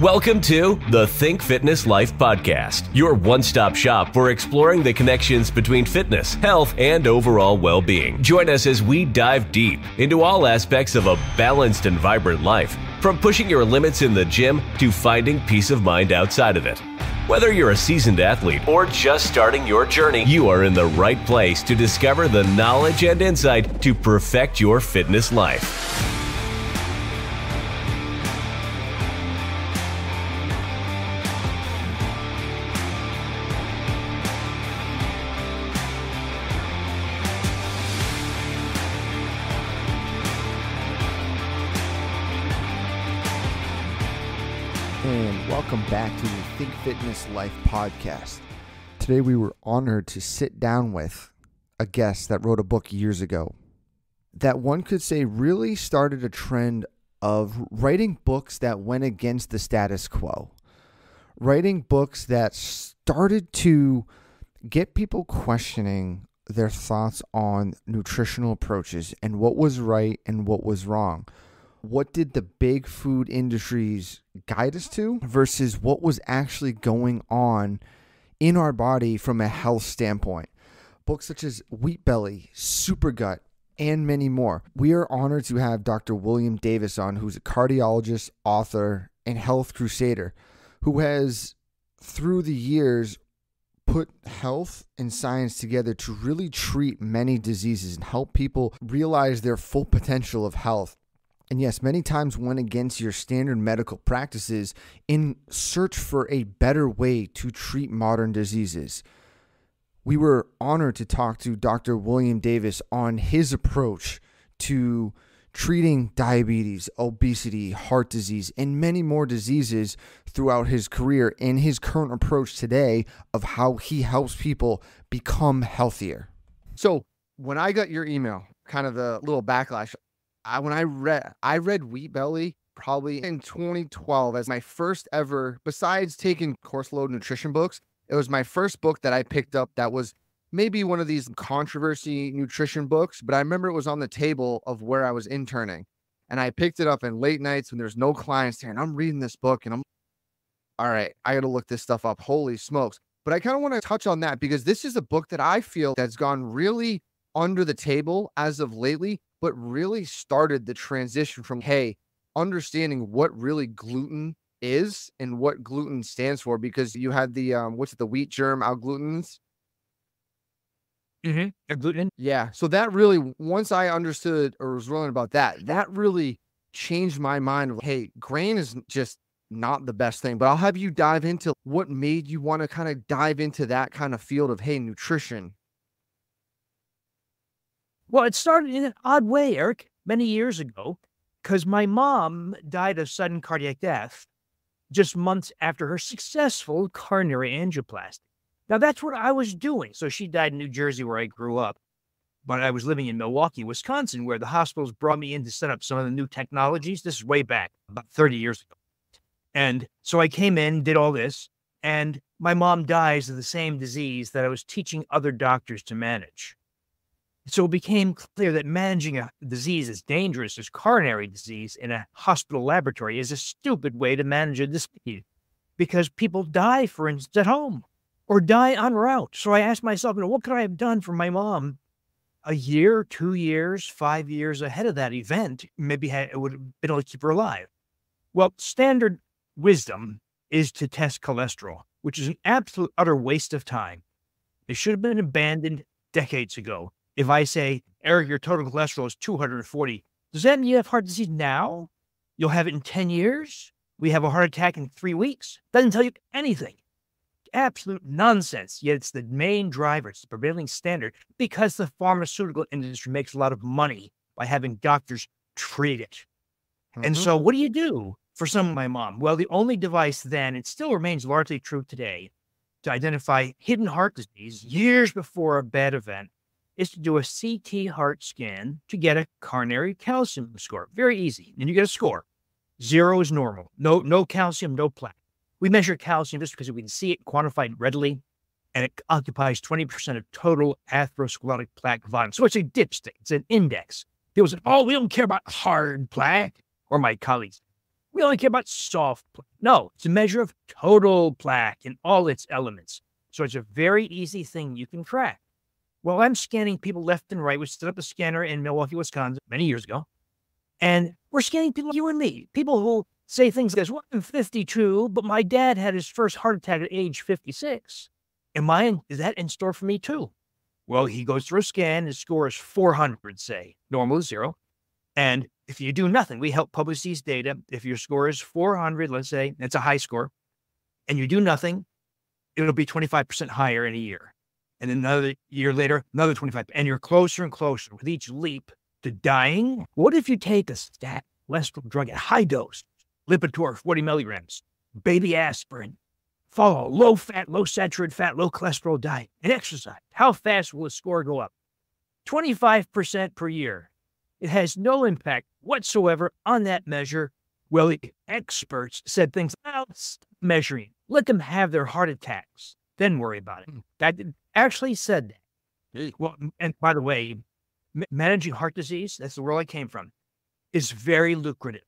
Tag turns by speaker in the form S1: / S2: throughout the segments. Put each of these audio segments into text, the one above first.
S1: Welcome to the Think Fitness Life podcast, your one-stop shop for exploring the connections between fitness, health, and overall well-being. Join us as we dive deep into all aspects of a balanced and vibrant life, from pushing your limits in the gym to finding peace of mind outside of it. Whether you're a seasoned athlete or just starting your journey, you are in the right place to discover the knowledge and insight to perfect your fitness life.
S2: And welcome back to the Think Fitness Life podcast. Today we were honored to sit down with a guest that wrote a book years ago that one could say really started a trend of writing books that went against the status quo. Writing books that started to get people questioning their thoughts on nutritional approaches and what was right and what was wrong. What did the big food industries guide us to versus what was actually going on in our body from a health standpoint? Books such as Wheat Belly, Super Gut, and many more. We are honored to have Dr. William Davis on, who's a cardiologist, author, and health crusader, who has, through the years, put health and science together to really treat many diseases and help people realize their full potential of health. And yes, many times went against your standard medical practices in search for a better way to treat modern diseases. We were honored to talk to Dr. William Davis on his approach to treating diabetes, obesity, heart disease, and many more diseases throughout his career, and his current approach today of how he helps people become healthier. So when I got your email, kind of the little backlash, when I read Wheat Belly probably in 2012 as my first ever, besides taking course load nutrition books, it was my first book that I picked up that was maybe one of these controversy nutrition books, but I remember it was on the table of where I was interning. And I picked it up in late nights when there's no clients there, and I'm reading this book and I'm, all right, I got to look this stuff up. Holy smokes. But I kind of want to touch on that because this is a book that I feel that's gone really under the table as of lately, but really started the transition from, hey, understanding what really gluten is and what gluten stands for, because you had the, the wheat germ, agglutinins?
S3: Agglutinin?
S2: Yeah. So that really, once I understood or was learning about that, that really changed my mind of, hey, grain is just not the best thing. But I'll have you dive into what made you want to kind of dive into that kind of field of, hey, nutrition.
S3: Well, it started in an odd way, Eric, many years ago, because my mom died of sudden cardiac death just months after her successful coronary angioplasty. Now, that's what I was doing. So she died in New Jersey, where I grew up. But I was living in Milwaukee, Wisconsin, where the hospitals brought me in to set up some of the new technologies. This is way back, about 30 years ago. And so I came in, did all this, and my mom dies of the same disease that I was teaching other doctors to manage. So it became clear that managing a disease as dangerous as coronary disease in a hospital laboratory is a stupid way to manage a disease, because people die, for instance, at home or die en route. So I asked myself, what could I have done for my mom a year, 2 years, 5 years ahead of that event? Maybe it would have been able to keep her alive. Well, standard wisdom is to test cholesterol, which is an absolute utter waste of time. It should have been abandoned decades ago. If I say, Eric, your total cholesterol is 240, does that mean you have heart disease now? You'll have it in 10 years? We have a heart attack in 3 weeks? Doesn't tell you anything. Absolute nonsense. Yet it's the main driver. It's the prevailing standard because the pharmaceutical industry makes a lot of money by having doctors treat it. And so what do you do for some of my mom? Well, the only device then, it still remains largely true today, to identify hidden heart disease years before a bad event is to do a CT heart scan to get a coronary calcium score. Very easy. And you get a score. 0 is normal. No calcium, no plaque. We measure calcium just because we can see it quantified readily, and it occupies 20% of total atherosclerotic plaque volume. So it's a dipstick. It's an index. People say, oh, we don't care about hard plaque, or my colleagues. We only care about soft plaque. No, it's a measure of total plaque in all its elements. So it's a very easy thing you can track. Well, I'm scanning people left and right. We set up a scanner in Milwaukee, Wisconsin many years ago. And we're scanning people like you and me, people who say things like this, well, I'm 52, but my dad had his first heart attack at age 56. Is that in store for me too? Well, he goes through a scan, his score is 400, say. Normal is 0. And if you do nothing, we help publish these data. If your score is 400, let's say, that's a high score, and you do nothing, it'll be 25% higher in a year. And then another year later, another 25. And you're closer and closer with each leap to dying. What if you take a statin cholesterol drug at high dose, Lipitor, 40 milligrams, baby aspirin, follow a low-fat, low-saturated fat, low-cholesterol diet, and exercise? How fast will the score go up? 25% per year. It has no impact whatsoever on that measure. Well, the experts said things like, stop measuring. Let them have their heart attacks. Then worry about it. That actually said that. Well, and by the way, managing heart disease, that's the world I came from, is very lucrative.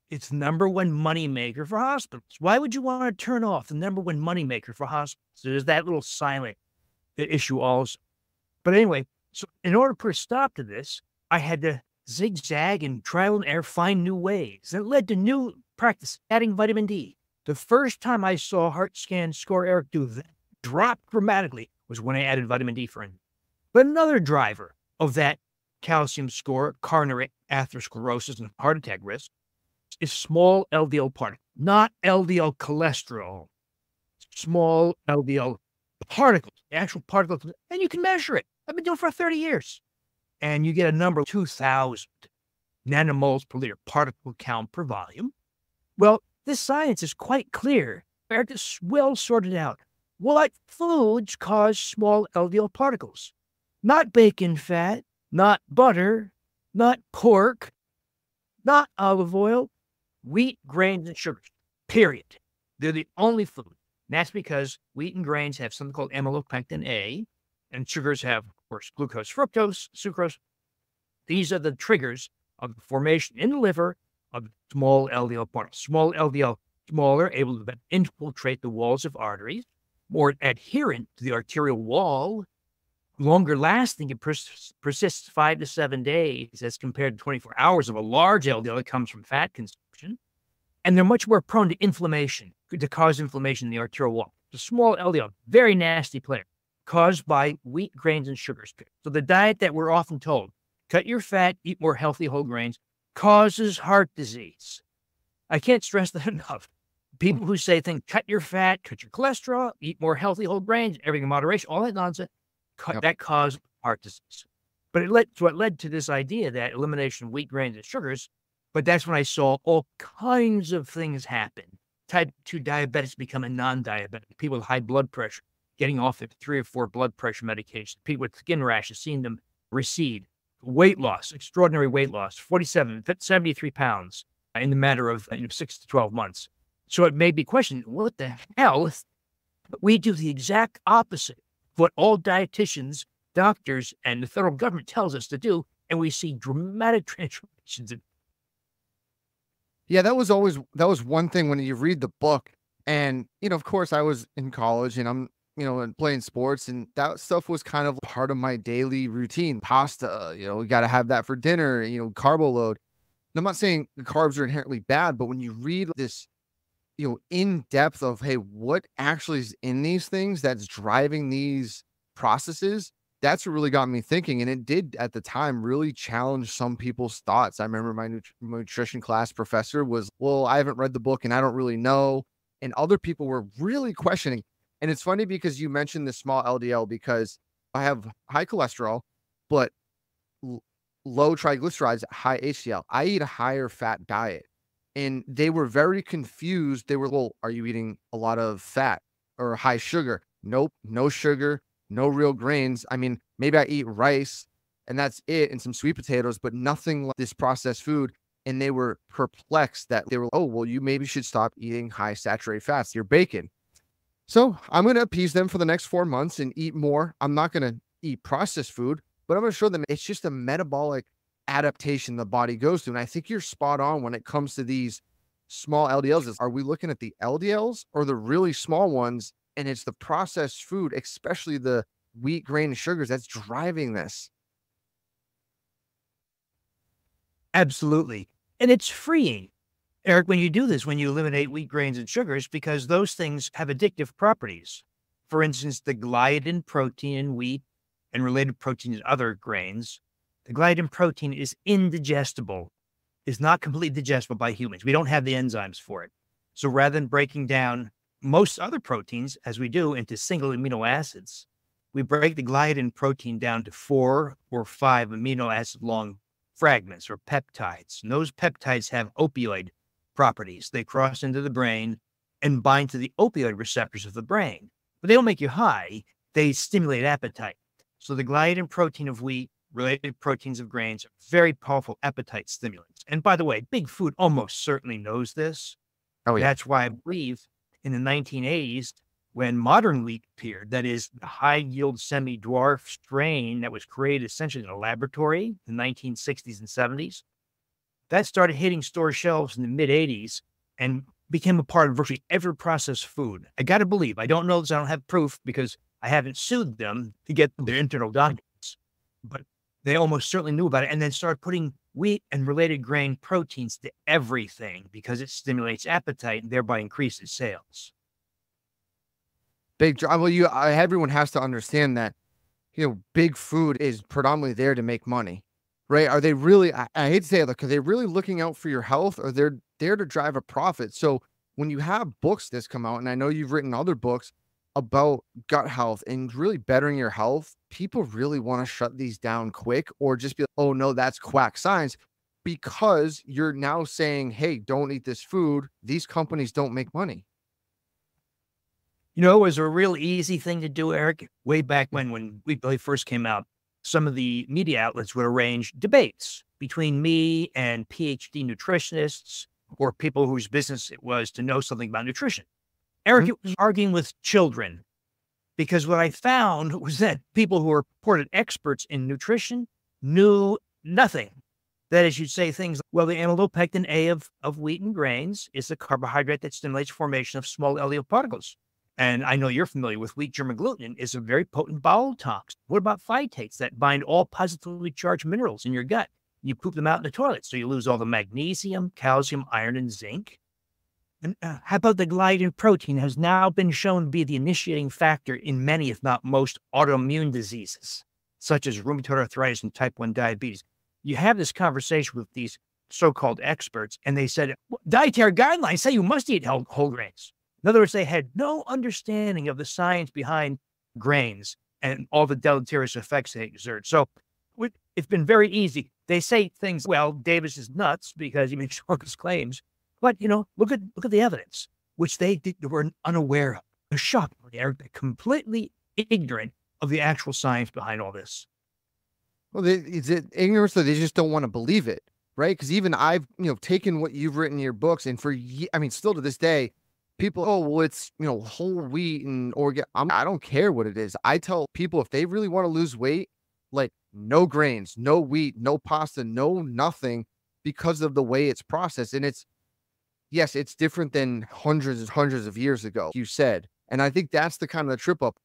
S3: It's the #1 moneymaker for hospitals. Why would you want to turn off the #1 moneymaker for hospitals? There's that little silent issue also. But anyway, so in order to put a stop to this, I had to zigzag and trial and error, find new ways. And it led to new practice, adding vitamin D. The first time I saw heart scan score Eric do that, drop dramatically, was when I added vitamin D for him. But another driver of that calcium score, coronary atherosclerosis and heart attack risk, is small LDL particle, not LDL cholesterol. Small LDL particles, actual particles, and you can measure it. I've been doing it for 30 years. And you get a number 2,000 nanomoles per liter particle count per volume. Well, this science is quite clear. Eric is well sorted out. What foods cause small LDL particles? Not bacon fat, not butter, not pork, not olive oil, wheat, grains, and sugars, period. They're the only food. And that's because wheat and grains have something called amylopectin A, and sugars have, of course, glucose, fructose, sucrose. These are the triggers of the formation in the liver of small LDL particles. Small LDL, smaller, able to infiltrate the walls of arteries, more adherent to the arterial wall, longer lasting. It persists 5 to 7 days as compared to 24 hours of a large LDL that comes from fat consumption. And they're much more prone to inflammation, to cause inflammation in the arterial wall. The small LDL, very nasty player, caused by wheat, grains, and sugars. So the diet that we're often told, cut your fat, eat more healthy whole grains, causes heart disease. I can't stress that enough. People who say things, cut your fat, cut your cholesterol, eat more healthy whole grains, everything in moderation, all that nonsense, that caused heart disease. But it led to this idea that elimination of wheat, grains, and sugars. But that's when I saw all kinds of things happen. Type 2 diabetics becoming non-diabetic. People with high blood pressure getting off of 3 or 4 blood pressure medications. People with skin rashes, seeing them recede. Weight loss, extraordinary weight loss, 73 pounds in the matter of 6 to 12 months. So it made me question, what the hell? We do the exact opposite of what all dietitians, doctors, and the federal government tells us to do, and we see dramatic transformations.
S2: Yeah, that was one thing when you read the book. And, of course, I was in college and I'm, and playing sports, and that stuff was kind of part of my daily routine. Pasta, we got to have that for dinner, carbo load. And I'm not saying the carbs are inherently bad, but when you read this, in depth of, hey, what actually is in these things that's driving these processes, that's what really got me thinking. And it did at the time really challenge some people's thoughts. I remember my nutrition class professor was, well, I haven't read the book and I don't really know. And other people were really questioning. And it's funny because you mentioned the small LDL, because I have high cholesterol, but low triglycerides, high HDL. I eat a higher fat diet. And they were very confused. They were, well, are you eating a lot of fat or high sugar? Nope, no sugar, no real grains. I mean, maybe I eat rice and that's it, and some sweet potatoes, but nothing like this processed food. And they were perplexed that they were, oh, well, you maybe should stop eating high saturated fats, your bacon. So I'm going to appease them for the next 4 months and eat more. I'm not going to eat processed food, but I'm going to show them it's just a metabolic adaptation the body goes through. And I think you're spot on when it comes to these small LDLs is, are we looking at the LDLs or the really small ones? And it's the processed food, especially the wheat, grain, and sugars, that's driving this.
S3: Absolutely. And it's freeing, Eric, when you do this, when you eliminate wheat, grains, and sugars, because those things have addictive properties. For instance, the gliadin protein in wheat and related proteins in other grains, the gliadin protein is indigestible, is not completely digestible by humans. We don't have the enzymes for it. So rather than breaking down most other proteins, as we do, into single amino acids, we break the gliadin protein down to 4 or 5 amino acid long fragments or peptides. And those peptides have opioid properties. They cross into the brain and bind to the opioid receptors of the brain. But they don't make you high. They stimulate appetite. So the gliadin protein of wheat, related proteins of grains, are very powerful appetite stimulants. And by the way, Big Food almost certainly knows this.
S2: Oh, yeah.
S3: That's why I believe in the 1980s, when modern wheat appeared, that is the high-yield semi-dwarf strain that was created essentially in a laboratory in the 1960s and 70s, that started hitting store shelves in the mid-80s and became a part of virtually every processed food. I got to believe, I don't know this, I don't have proof because I haven't sued them to get their internal documents, but they almost certainly knew about it and then started putting wheat and related grain proteins to everything because it stimulates appetite and thereby increases sales.
S2: Well, everyone has to understand that, Big Food is predominantly there to make money, right? Are they really, I hate to say it, like, are they really looking out for your health, or they're there to drive a profit? So when you have books that's come out, and I know you've written other books about gut health and really bettering your health, people really want to shut these down quick or just be like, oh no, that's quack science, because you're now saying, hey, don't eat this food. These companies don't make money.
S3: You know, it was a real easy thing to do, Eric, way back when Wheat Belly first came out. Some of the media outlets would arrange debates between me and PhD nutritionists or people whose business it was to know something about nutrition. Eric, it was arguing with children, because what I found was that people who were purported experts in nutrition knew nothing. That is, you'd say things like, well, the amylopectin A of wheat and grains is a carbohydrate that stimulates formation of small LDL particles. And I know you're familiar with wheat germ agglutinin is a very potent bowel toxin. What about phytates that bind all positively charged minerals in your gut? You poop them out in the toilet, so you lose all the magnesium, calcium, iron, and zinc. And how about the gliadin protein has now been shown to be the initiating factor in many, if not most, autoimmune diseases, such as rheumatoid arthritis and type 1 diabetes. You have this conversation with these so-called experts, and they said, dietary guidelines say you must eat whole grains. In other words, they had no understanding of the science behind grains and all the deleterious effects they exert. So it's been very easy. They say things, well, Davis is nuts because he makes all his claims. But, look at the evidence, which they were unaware of. They're shocked. They're completely ignorant of the actual science behind all this.
S2: Well, is it ignorance, or they just don't want to believe it, right? Because even I've, taken what you've written in your books, and still to this day, people, oh, well, it's, whole wheat and organic. I don't care what it is. I tell people, if they really want to lose weight, like no grains, no wheat, no pasta, no nothing, because of the way it's processed. And yes, it's different than hundreds and hundreds of years ago, you said. And I think that's the kind of the trip up.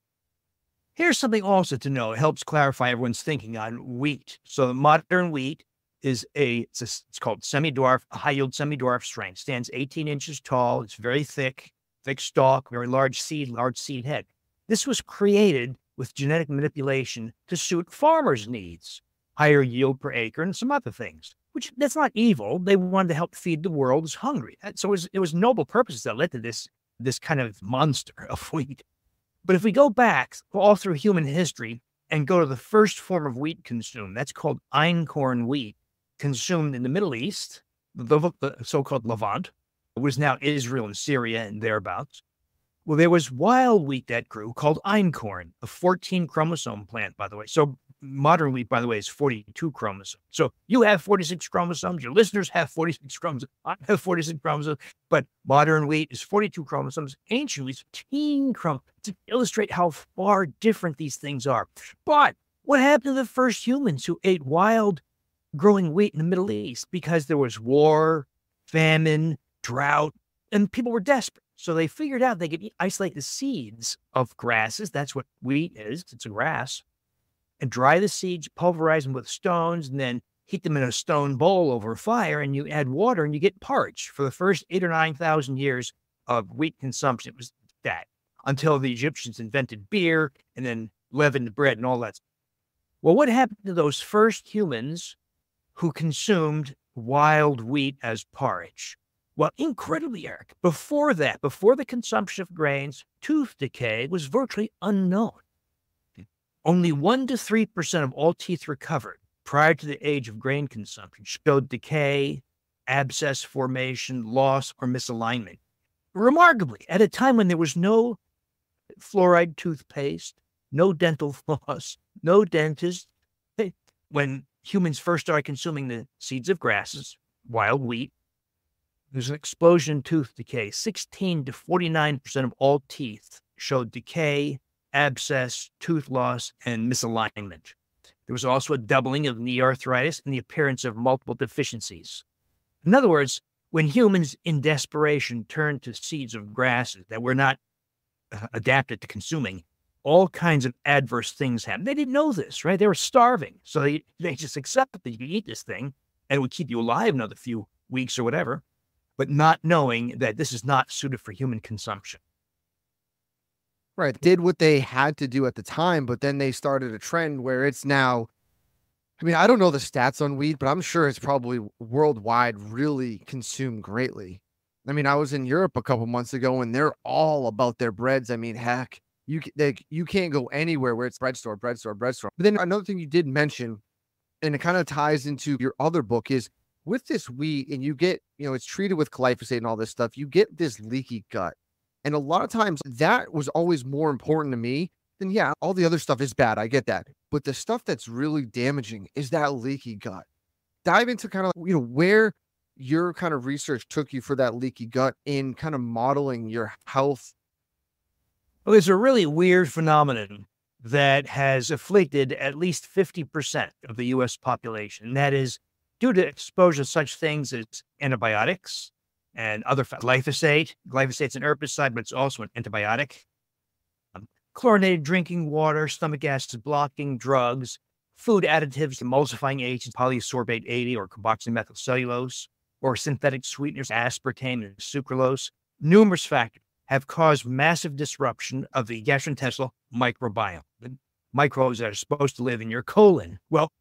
S3: Here's something also to know. It helps clarify everyone's thinking on wheat. So the modern wheat is it's called semi-dwarf, a high-yield semi-dwarf strain. Stands 18 inches tall. It's very thick stalk, very large seed head. This was created with genetic manipulation to suit farmers' needs, higher yield per acre, and some other things. Which, that's not evil. They wanted to help feed the world who's hungry. So it was noble purposes that led to this kind of monster of wheat. But if we go back all through human history and go to the first form of wheat consumed, that's called einkorn wheat, consumed in the Middle East, the so-called Levant, was now Israel and Syria and thereabouts. Well, there was wild wheat that grew called einkorn, a 14 chromosome plant, by the way. So modern wheat, by the way, is 42 chromosomes. So you have 46 chromosomes. Your listeners have 46 chromosomes. I have 46 chromosomes. But modern wheat is 42 chromosomes. Ancient wheat is 15 chromosomes, to illustrate how far different these things are. But what happened to the first humans who ate wild growing wheat in the Middle East? Because there was war, famine, drought, and people were desperate. So they figured out they could isolate the seeds of grasses. That's what wheat is. It's a grass. And dry the seeds, pulverize them with stones, and then heat them in a stone bowl over fire, and you add water, and you get porridge. For the first 8,000 or 9,000 years of wheat consumption, it was that, until the Egyptians invented beer and then leavened bread and all that. Well, what happened to those first humans who consumed wild wheat as porridge? Well, incredibly, Eric, before that, before the consumption of grains, tooth decay was virtually unknown. Only 1% to 3% of all teeth recovered prior to the age of grain consumption showed decay, abscess formation, loss, or misalignment. Remarkably, at a time when there was no fluoride toothpaste, no dental floss, no dentist, when humans first started consuming the seeds of grasses, wild wheat, there's an explosion in tooth decay. 16 to 49% of all teeth showed decay, abscess, tooth loss, and misalignment. There was also a doubling of knee arthritis and the appearance of multiple deficiencies. In other words, when humans in desperation turned to seeds of grasses that were not adapted to consuming, all kinds of adverse things happened. They didn't know this, right? They were starving. So they just accepted that you could eat this thing and it would keep you alive another few weeks or whatever, but not knowing that this is not suited for human consumption.
S2: Right. Did what they had to do at the time, but then they started a trend where it's now, I mean, I don't know the stats on wheat, but I'm sure it's probably worldwide really consumed greatly. I mean, I was in Europe a couple months ago and they're all about their breads. I mean, heck, you can't go anywhere where it's bread store. But then another thing you did mention, and it kind of ties into your other book, is with this wheat and you get, it's treated with glyphosate and all this stuff, you get this leaky gut. And a lot of times that was always more important to me than, yeah, all the other stuff is bad. I get that. But the stuff that's really damaging is that leaky gut. Dive into kind of, where your kind of research took you for that leaky gut in kind of modeling your health.
S3: Well, there's a really weird phenomenon that has afflicted at least 50% of the U.S. population. And that is due to exposure to such things as antibiotics and other glyphosate. Glyphosate's an herbicide, but it's also an antibiotic. Chlorinated drinking water, stomach acid blocking drugs, food additives, emulsifying agents, polysorbate 80 or carboxymethylcellulose, or synthetic sweeteners, aspartame and sucralose. Numerous factors have caused massive disruption of the gastrointestinal microbiome, the microbes that are supposed to live in your colon. Well,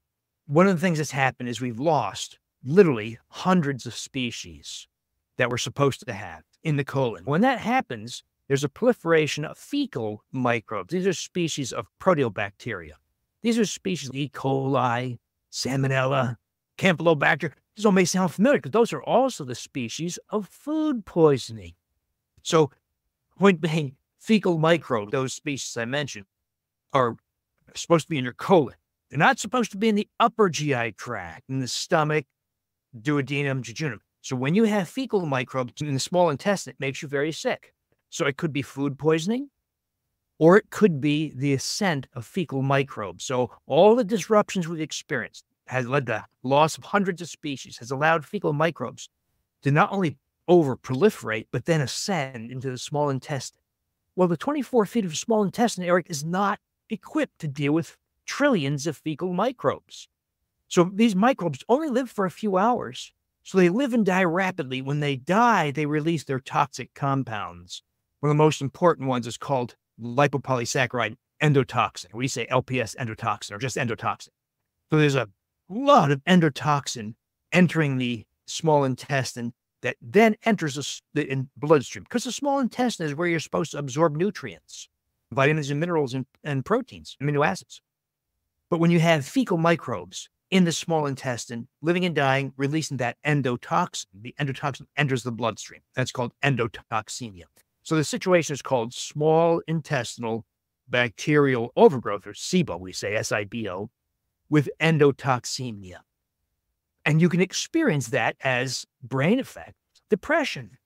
S3: one of the things that's happened is we've lost literally hundreds of species that we're supposed to have in the colon. When that happens, there's a proliferation of fecal microbes. These are species of proteobacteria. These are species of E. coli, Salmonella, Campylobacter. These all may sound familiar because those are also the species of food poisoning. So when fecal microbes, those species I mentioned, are supposed to be in your colon. They're not supposed to be in the upper GI tract, in the stomach, duodenum, jejunum. So when you have fecal microbes in the small intestine, it makes you very sick. So it could be food poisoning, or it could be the ascent of fecal microbes. So all the disruptions we've experienced has led to loss of hundreds of species, has allowed fecal microbes to not only over-proliferate, but then ascend into the small intestine. Well, the 24 feet of small intestine, Eric, is not equipped to deal with trillions of fecal microbes. So these microbes only live for a few hours. So they live and die rapidly. When they die, they release their toxic compounds. One of the most important ones is called lipopolysaccharide endotoxin. We say LPS endotoxin or just endotoxin. So there's a lot of endotoxin entering the small intestine that then enters the bloodstream, because the small intestine is where you're supposed to absorb nutrients, vitamins and minerals and proteins, amino acids. But when you have fecal microbes in the small intestine, living and dying, releasing that endotoxin, the endotoxin enters the bloodstream. That's called endotoxemia. So the situation is called small intestinal bacterial overgrowth, or SIBO, we say, SIBO, with endotoxemia. And you can experience that as brain effect, depression,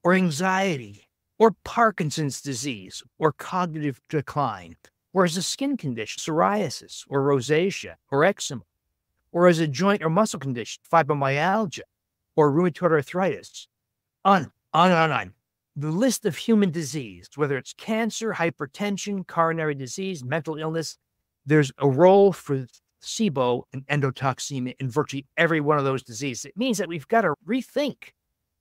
S3: or anxiety, or Parkinson's disease, or cognitive decline, or as a skin condition, psoriasis, or rosacea, or eczema, or as a joint or muscle condition, fibromyalgia, or rheumatoid arthritis, On and on. The list of human disease, whether it's cancer, hypertension, coronary disease, mental illness, there's a role for SIBO and endotoxemia in virtually every one of those diseases. It means that we've got to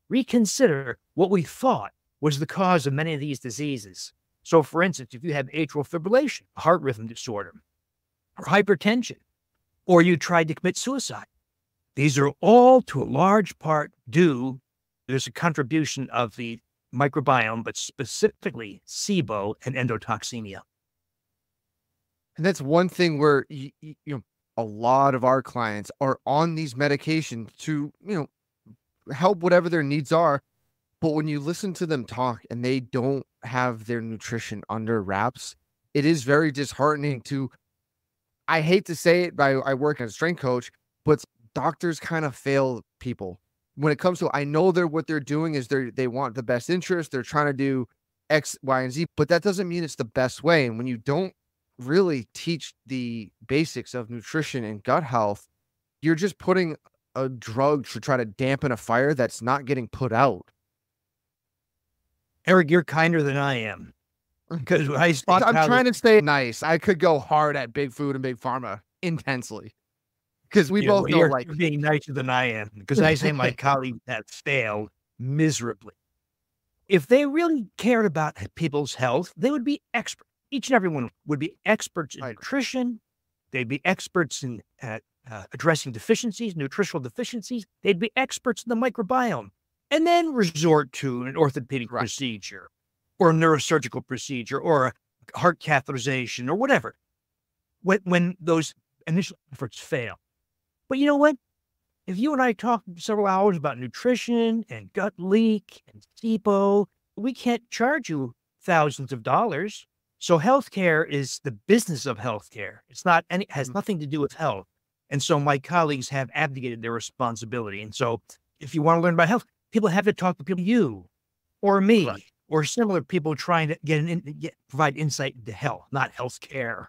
S3: reconsider what we thought was the cause of many of these diseases. So, for instance, if you have atrial fibrillation, a heart rhythm disorder, or hypertension, or you tried to commit suicide, these are all to a large part due. There's a contribution of the microbiome, but specifically SIBO and endotoxemia.
S2: And that's one thing where, a lot of our clients are on these medications to, help whatever their needs are. But when you listen to them talk and they don't have their nutrition under wraps, it is very disheartening I hate to say it, but I work as a strength coach, but doctors kind of fail people. When it comes to, I know what they're doing is they want the best interest. They're trying to do X, Y, and Z, but that doesn't mean it's the best way. And when you don't really teach the basics of nutrition and gut health, you're just putting a drug to try to dampen a fire that's not getting put out.
S3: Eric, you're kinder than I am. Because
S2: I'm trying to stay nice. I could go hard at big food and big pharma intensely. Because we both know,
S3: you're being nicer than I am. Because I say my colleagues have failed miserably. If they really cared about people's health, they would be experts. Each and every one would be experts in nutrition. They'd be experts in addressing deficiencies, nutritional deficiencies. They'd be experts in the microbiome. And then resort to an orthopedic procedure or a neurosurgical procedure or a heart catheterization or whatever when those initial efforts fail. But you know what? If you and I talk several hours about nutrition and gut leak and SIBO, we can't charge you thousands of dollars. So healthcare is the business of healthcare. Has nothing to do with health. And so my colleagues have abdicated their responsibility. And so if you want to learn about health, people have to talk to people, you or me or similar people trying to provide insight into health, not healthcare.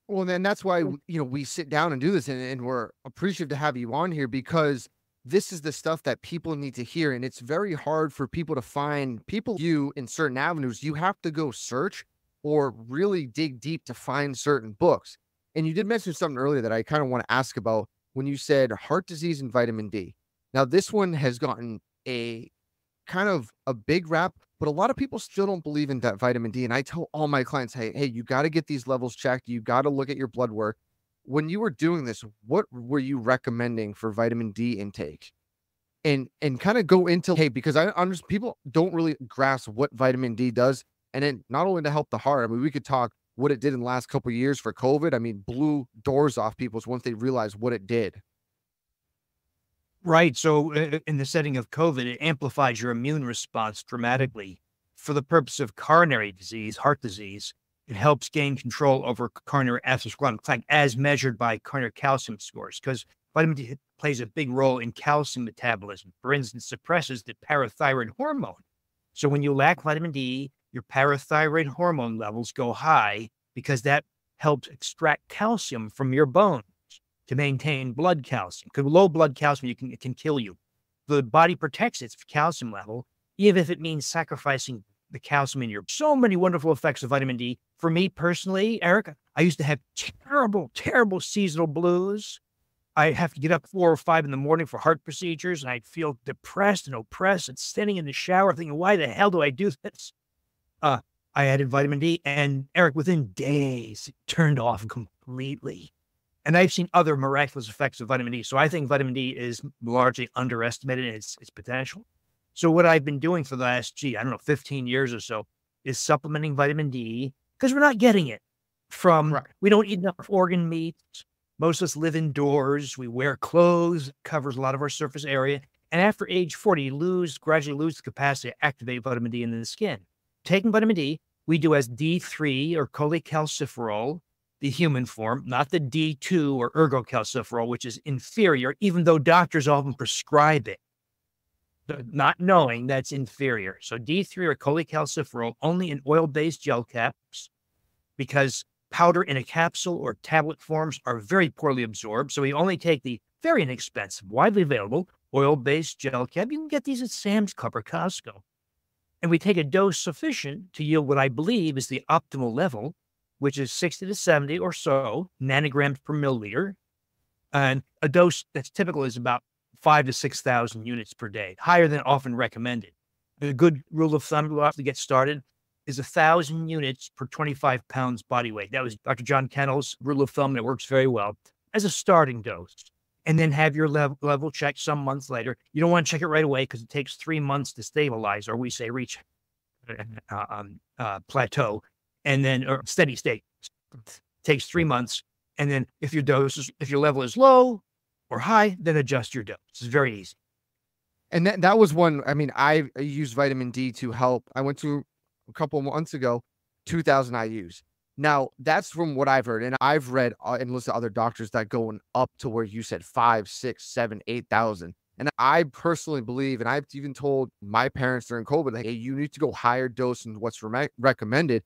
S2: Well, then that's why, we sit down and do this, and we're appreciative to have you on here, because this is the stuff that people need to hear. And it's very hard for people to find you in certain avenues. You have to go search or really dig deep to find certain books. And you did mention something earlier that I kind of want to ask about when you said heart disease and vitamin D. Now, this one has gotten a kind of a big rap, but a lot of people still don't believe in that vitamin D. And I tell all my clients, hey, you got to get these levels checked. You got to look at your blood work. When you were doing this, what were you recommending for vitamin D intake? And kind of go into, because I understand people don't really grasp what vitamin D does. And then not only to help the heart, I mean, we could talk what it did in the last couple of years for COVID. I mean, blew doors off people's once they realized what it did.
S3: Right. So in the setting of COVID, it amplifies your immune response dramatically. For the purpose of coronary disease, heart disease, it helps gain control over coronary atherosclerotic, as measured by coronary calcium scores, because vitamin D plays a big role in calcium metabolism. For instance, suppresses the parathyroid hormone. So when you lack vitamin D, your parathyroid hormone levels go high because that helps extract calcium from your bones to maintain blood calcium. Because low blood calcium it can kill you. The body protects its calcium level, even if it means sacrificing the calcium in your. So many wonderful effects of vitamin D. For me personally, Eric, I used to have terrible, terrible seasonal blues. I have to get up 4 or 5 in the morning for heart procedures, and I'd feel depressed and oppressed and standing in the shower thinking, why the hell do I do this? I added vitamin D, and Eric, within days, it turned off completely. And I've seen other miraculous effects of vitamin D. So I think vitamin D is largely underestimated in its potential. So what I've been doing for the last, 15 years or so is supplementing vitamin D, because we're not getting it from, we don't eat enough organ meats. Most of us live indoors. We wear clothes, covers a lot of our surface area. And after age 40, you gradually lose the capacity to activate vitamin D in the skin. Taking vitamin D, we do as D3 or cholecalciferol, the human form, not the D2 or ergocalciferol, which is inferior, even though doctors often prescribe it, not knowing that's inferior. So D3 or cholecalciferol only in oil-based gel caps, because powder in a capsule or tablet forms are very poorly absorbed. So we only take the very inexpensive, widely available oil-based gel cap. You can get these at Sam's Club or Costco. And we take a dose sufficient to yield what I believe is the optimal level, which is 60 to 70 or so nanograms per milliliter. And a dose that's typical is about 5 to 6,000 units per day, higher than often recommended. A good rule of thumb to get started is 1,000 units per 25 pounds body weight. That was Dr. John Kennel's rule of thumb, and it works very well as a starting dose. And then have your level checked some months later. You don't want to check it right away because it takes 3 months to stabilize, or we say reach plateau, and then or steady state. Takes 3 months, and then if your level is low or high, then adjust your dose. It's very easy.
S2: And that was one. I mean, I used vitamin D to help. I went to a couple months ago, 2,000 IUs. Now, that's from what I've heard. And I've read and listened to other doctors that going up to where you said 5, 6, 7, 8,000. And I personally believe, and I've even told my parents during COVID, like, hey, you need to go higher dose than what's recommended.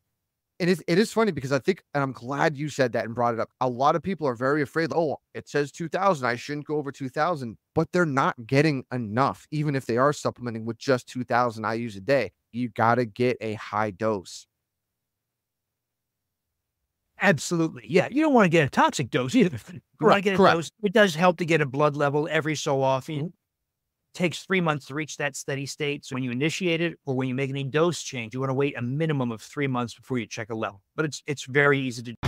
S2: And it is funny because I think, and I'm glad you said that and brought it up. A lot of people are very afraid. Oh, it says 2,000. I shouldn't go over 2,000, but they're not getting enough. Even if they are supplementing with just 2,000 IUs a day, you got to get a high dose.
S3: Absolutely. Yeah. You don't want to get a toxic dose either. You want to get a dose. It does help to get a blood level every so often. It takes 3 months to reach that steady state. So when you initiate it or when you make any dose change, you want to wait a minimum of 3 months before you check a level. But it's very easy to do.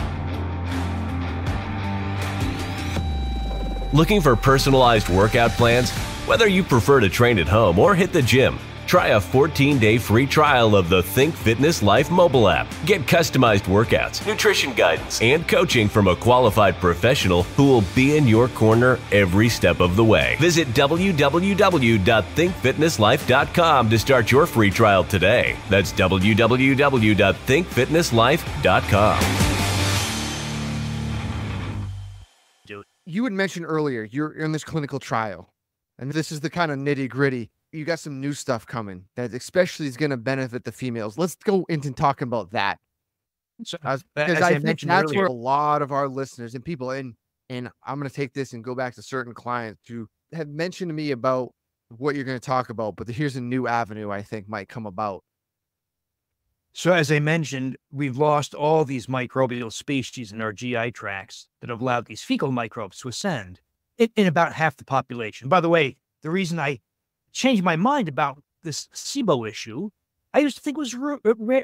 S1: Looking for personalized workout plans? Whether you prefer to train at home or hit the gym, try a 14-day free trial of the Think Fitness Life mobile app. Get customized workouts, nutrition guidance, and coaching from a qualified professional who will be in your corner every step of the way. Visit www.thinkfitnesslife.com to start your free trial today. That's www.thinkfitnesslife.com.
S2: You had mentioned earlier you're in this clinical trial, and this is the kind of nitty-gritty. You got some new stuff coming that especially is going to benefit the females. Let's go into talking about that.
S3: So,
S2: Because
S3: as
S2: I
S3: I
S2: think
S3: mentioned
S2: that's
S3: earlier,
S2: where a lot of our listeners and people, and I'm going to take this and go back to certain clients who have mentioned to me about what you're going to talk about, but here's a new avenue I think might come about.
S3: So as I mentioned, we've lost all these microbial species in our GI tracts that have allowed these fecal microbes to ascend in about half the population. By the way, the reason I changed my mind about this SIBO issue, I used to think it was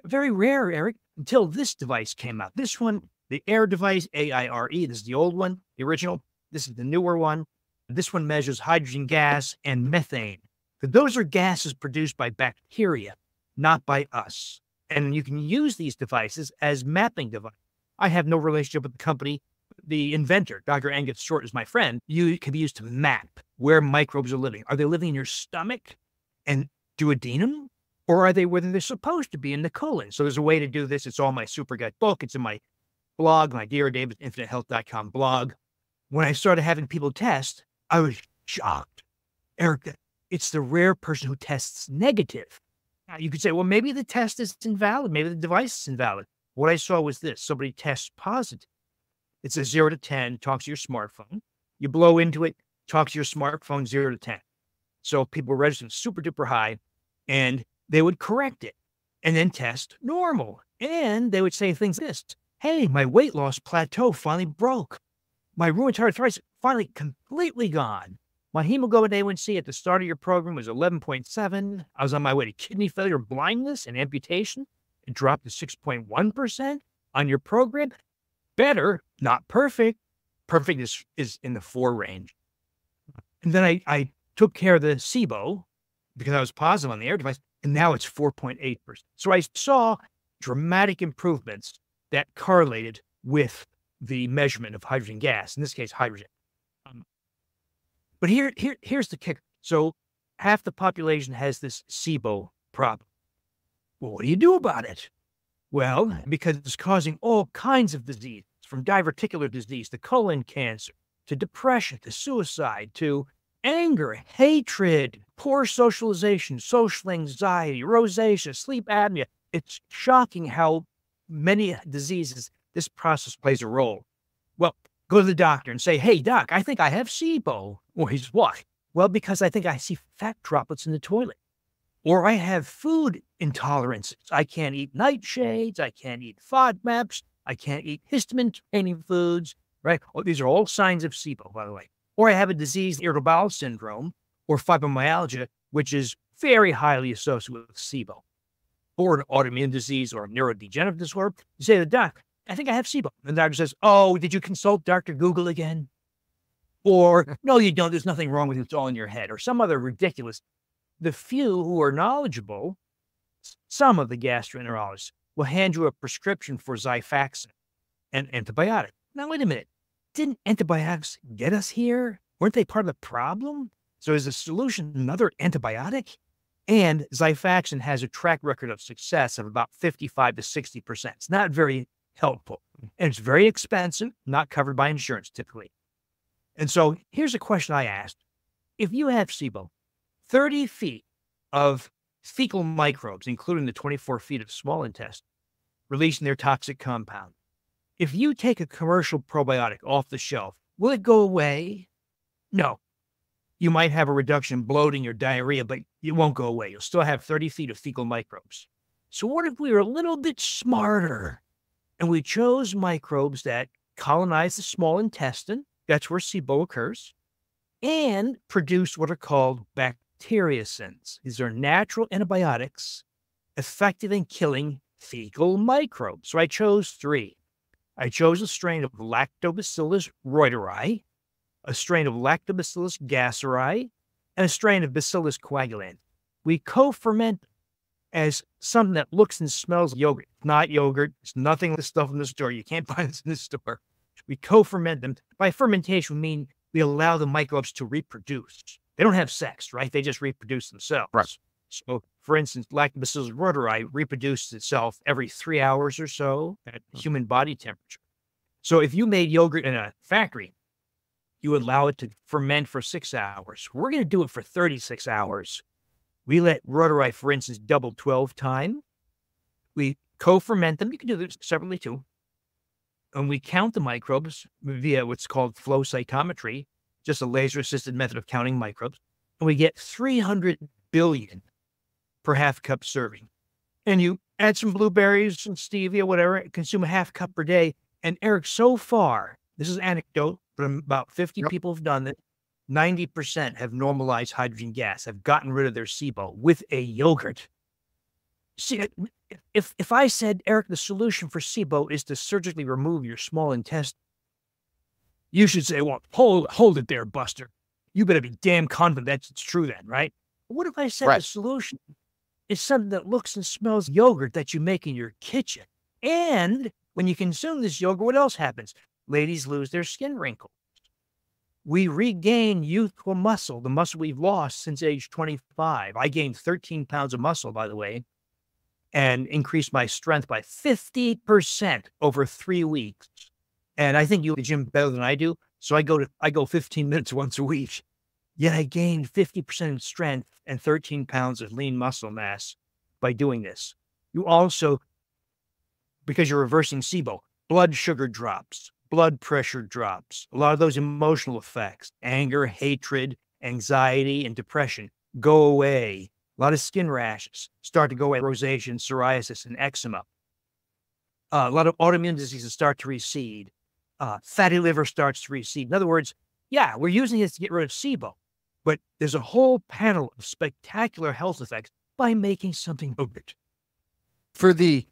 S3: very rare, Eric, until this device came out. This one, the AIR device, AIRE, this is the old one, the original. This is the newer one. This one measures hydrogen gas and methane. But those are gases produced by bacteria, not by us. And you can use these devices as mapping devices. I have no relationship with the company. The inventor, Dr. Angus Short, is my friend. You can be used to map where microbes are living. Are they living in your stomach and duodenum? Or are they where they're supposed to be in the colon? So there's a way to do this. It's all my Super Gut book. It's in my blog, my DearDavidInfiniteHealth.com blog. When I started having people test, I was shocked. Eric, it's the rare person who tests negative. Now, you could say, well, maybe the test is invalid. Maybe the device is invalid. What I saw was this. Somebody tests positive. It's a 0 to 10, talks to your smartphone. You blow into it, talks to your smartphone, 0 to 10. So people were registering super duper high, and they would correct it and then test normal. And they would say things like this. Hey, my weight loss plateau finally broke. My rheumatoid arthritis finally completely gone. My hemoglobin A1C at the start of your program was 11.7. I was on my way to kidney failure, blindness, and amputation. It dropped to 6.1% on your program. Better, not perfect. Perfect is in the 4 range. And then I took care of the SIBO because I was positive on the AIR device, and now it's 4.8%. So I saw dramatic improvements that correlated with the measurement of hydrogen gas, in this case, hydrogen. But here's the kicker. So half the population has this SIBO problem. Well, what do you do about it? Well, because it's causing all kinds of disease, from diverticular disease to colon cancer, to depression, to suicide, to anger, hatred, poor socialization, social anxiety, rosacea, sleep apnea. It's shocking how many diseases this process plays a role. Well, go to the doctor and say, hey, doc, I think I have SIBO. Well, he says, what? Well, because I think I see fat droplets in the toilet. Or I have food intolerances. I can't eat nightshades. I can't eat FODMAPs. I can't eat histamine-containing foods, right? Oh, these are all signs of SIBO, by the way. Or I have a disease, irritable bowel syndrome, or fibromyalgia, which is very highly associated with SIBO. Or an autoimmune disease or a neurodegenerative disorder. You say to the doc, I think I have SIBO. And the doctor says, oh, did you consult Dr. Google again? Or, no, you don't. There's nothing wrong with you. It's all in your head. Or some other ridiculous. The few who are knowledgeable, some of the gastroenterologists, will hand you a prescription for Xifaxan, an antibiotic. Now, wait a minute. Didn't antibiotics get us here? Weren't they part of the problem? So is the solution another antibiotic? And Xifaxan has a track record of success of about 55 to 60%. It's not very helpful. And it's very expensive, not covered by insurance typically. And so here's a question I asked. If you have SIBO, 30 feet of fecal microbes, including the 24 feet of small intestine, releasing their toxic compound. If you take a commercial probiotic off the shelf, will it go away? No. You might have a reduction in bloating or diarrhea, but it won't go away. You'll still have 30 feet of fecal microbes. So what if we were a little bit smarter and we chose microbes that colonize the small intestine? That's where SIBO occurs, and produce what are called bacteriocins. These are natural antibiotics effective in killing fecal microbes. So I chose 3. I chose a strain of Lactobacillus reuteri, a strain of Lactobacillus gasseri, and a strain of Bacillus coagulant. We co-ferment as something that looks and smells yogurt. It's not yogurt. It's nothing like the stuff in the store. You can't buy this in the store. We co-ferment them. By fermentation, we mean we allow the microbes to reproduce. They don't have sex, right? They just reproduce themselves.
S2: Right.
S3: So, for instance, Lactobacillus reuteri reproduces itself every 3 hours or so at human body temperature. So if you made yogurt in a factory, you would allow it to ferment for 6 hours. We're going to do it for 36 hours. We let reuteri, for instance, double 12 times. We co-ferment them. You can do this separately too. And we count the microbes via what's called flow cytometry, just a laser-assisted method of counting microbes. And we get 300 billion per half cup serving. And you add some blueberries, some stevia, whatever, consume a half cup per day. And Eric, so far, this is anecdote, but about 50 people have done it. 90% have normalized hydrogen gas, have gotten rid of their SIBO with a yogurt. See, if I said, Eric, the solution for SIBO is to surgically remove your small intestine, you should say, well, hold it there, Buster. You better be damn confident that's true then, right? What if I said the solution is something that looks and smells yogurt that you make in your kitchen? And when you consume this yogurt, what else happens? Ladies lose their skin wrinkles. We regain youthful muscle, the muscle we've lost since age 25. I gained 13 pounds of muscle, by the way, and increased my strength by 50% over 3 weeks. And I think you go to the gym better than I do. So I go 15 minutes once a week. Yet I gained 50% in strength and 13 pounds of lean muscle mass by doing this. You also, because you're reversing SIBO, blood sugar drops, blood pressure drops, a lot of those emotional effects, anger, hatred, anxiety, and depression go away. A lot of skin rashes start to go away, rosacea, psoriasis, and eczema. A lot of autoimmune diseases start to recede. Fatty liver starts to recede. In other words, yeah, we're using this to get rid of SIBO, but there's a whole panel of spectacular health effects by making something good.
S2: For the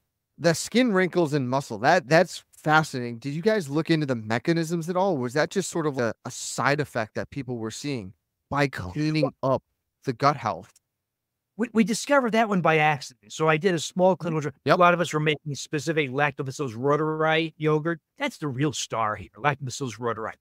S2: skin wrinkles and muscle, that's fascinating. Did you guys look into the mechanisms at all? Or was that just sort of a side effect that people were seeing by cleaning up the gut health?
S3: We discovered that one by accident. So I did a small clinical trial.
S2: Yep.
S3: A lot of us were making specific Lactobacillus reuteri yogurt. That's the real star here, Lactobacillus reuteri.